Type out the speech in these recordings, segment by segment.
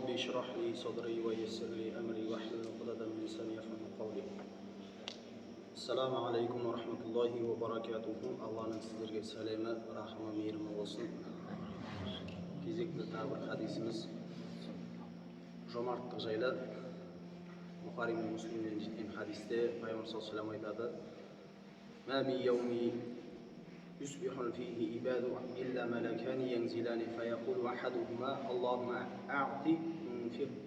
ربي اشرح لي صدري ويسر لي أمري واحلل عقدة من لساني يفقهوا قولي. Assalamu alaikum wa rahmatullahi wa barakatuhu. Allah'ın sizlerге сәлемі, рахымы, мейірімі болсын. Кезекті тағы бір хадисіміз жомарттық жайлы. Бұхари мен Муслимнен жеткен хадисте пайғамбар саллаллаху алейхи ва саллям айтады: "Ма ми яуми юсбиху фиhi ibadu illa malakani yanzilani fayaqulu ahaduhuma Allahumma a'ti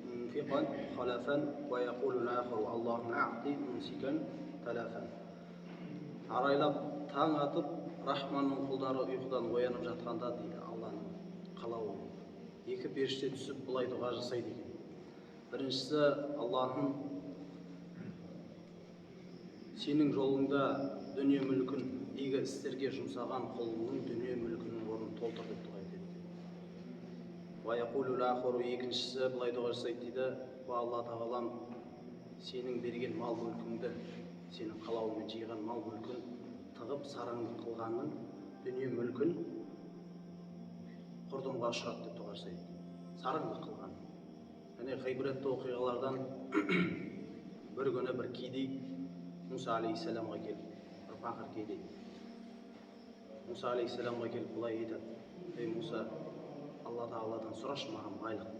munfiqan khalafan wa yaqulu al-akharu Allahumma a'ti mumsikan talafan." Арайлап таң атып, Рахманның құлдары ұйқыдан оянып жатқанда дейді, Алланың қалауы, екі періште түсіп бұлай дұға жасайды екен. Біріншісі: Аллахым, сенің жолыңда дүние мүлкін игі істерге жұмсаған құлыңның дүние мүлкінің орнын толтыр деп дұға етеді. Екіншісі бұлай дұға жасайды дейді: Алла тағалам, сенің берген мал мүлкіңді, сенің қалауымен жиған мал мүлкін тығып сараңдық қылғанның дүние мүлкін құрдымға ұшырат деп дұға жасайды. Сараңдық қылған. Және ғибретті оқиғалардан бір күні бір кедей Муса алейхиссаламға келіп, бір пақыр кедей Муса алейхиссаламға келіп бұлай айтады: "Ей Муса, Алла тағаладан сұрашы маған байлық.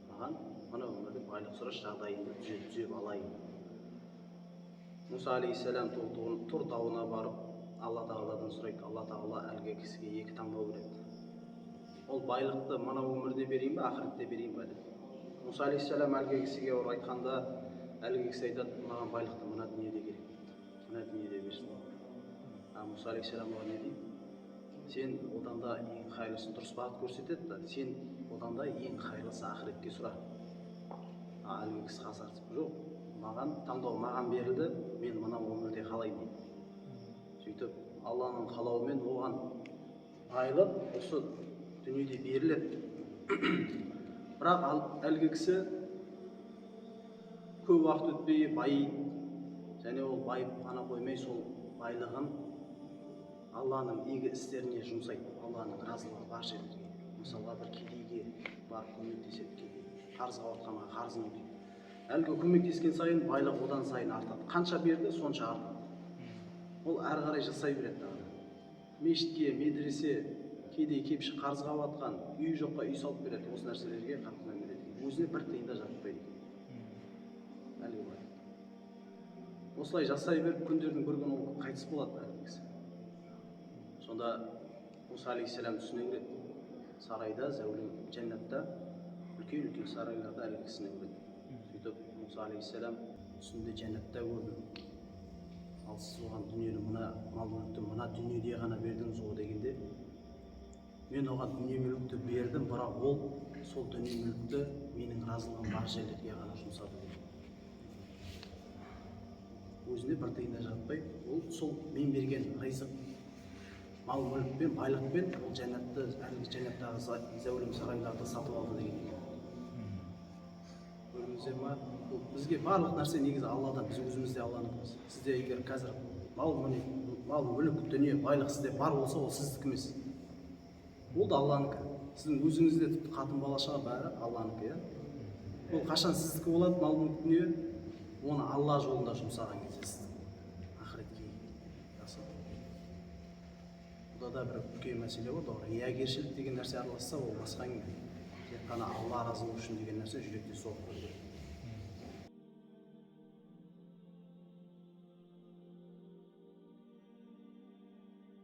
Маған мына өмірде байлық сұрашы, жағдайымды түзеп алайын." Муса алейхиссалам Тур тауына барып, Алла тағаладан сұрайды. Алла тағала әлгі кісіге екі таңдау береді. Ол байлықты мына өмірде берейін бе, ақыретте берейін бе деп. Муса алейхиссалам әлгі кісіге айтқанда, әлгі кісі айтады: "Маған байлықты мына дүниеде керек, мына дүниеде берсін." Муса алейхиссалам оған не дейді? Сен одан да ең хайырлысын, дұрыс бағыт көрсетеді да, сен одан да ең хайырлысы ақыретке сұра. Әлгі кісі қасарысып: "Жоқ, маған таңдау маған берілді, мен мына өмірде қалаймын" дейді. Сөйтіп Алланың қалауымен оған байлық осы дүниеде беріледі. Бірақ әлгі кісі көп уақыт өтпей байиды, және ол байып қана қоймай, сол байлығын Алланың игі істеріне жұмсайды, Алланың разылығы бар жерлерге. Мысалға бір кедейге барып көмектеседі, қарызға батқанға қарызын өтейді. Әлгі көмектескен сайын байлық одан сайын артады. Қанша берді, сонша артады. Ол әрі қарай жасай береді. Мешітке, медресе, кедей кепшік қарызға батқан, үй жоққа үй салып береді. Осы нәрселерге қатты мән береді. Өзіне бір тиын да жатпайды. Әлгі бай. Осылай жасай беріп, күндердің бір күні ол қайтыс болады әлгі кісі. Сонда Муса алейхиссалам түсіне кіреді. Сарайда, зәулім жәннатта, үлкен-үлкен сарайларда әлгі кісіні көреді. Сөйтіп Муса алейхиссалам түсінде жәннатта көрді. Ал сіз оған дүниені, мына мал мүлікті мына дүниеде ғана бердіңіз ғой дегенде, мен оған дүние мүлікті бердім, бірақ ол сол дүние мүлікті менің разылығым бар жерлерге ғана жұмсады дейді. Өзіне бір тиын да жатпай, ол сол мен берген ризық, мал мүлікпен, байлықпен ол жәннаттағы зәулім сарайларды сатып алды деген. Көрдіңіздер ма? Бізге барлық нәрсе негізі Алладан, біз өзімізде Алланымыз. Сізде егер қазір мал мүлік, дүние, байлық сізде бар болса, ол сіздікі емес. Ол да Алланыкі. Сіздің өзіңізде тіпті қатын балашаға бәрі Алланыкі. Ол қашан сіздікі болады, мал мүлік, дүние, оны Алла жолында жұмсаған кезде сіздікі. Ақыретке жасап. Бұда да бір үлкен мәселе болды. Риягершілік деген нәрсе араласса, ол басқа әңгіме. Тек қана Алла разылығы үшін деген нәрсе жүректе соғып қойды.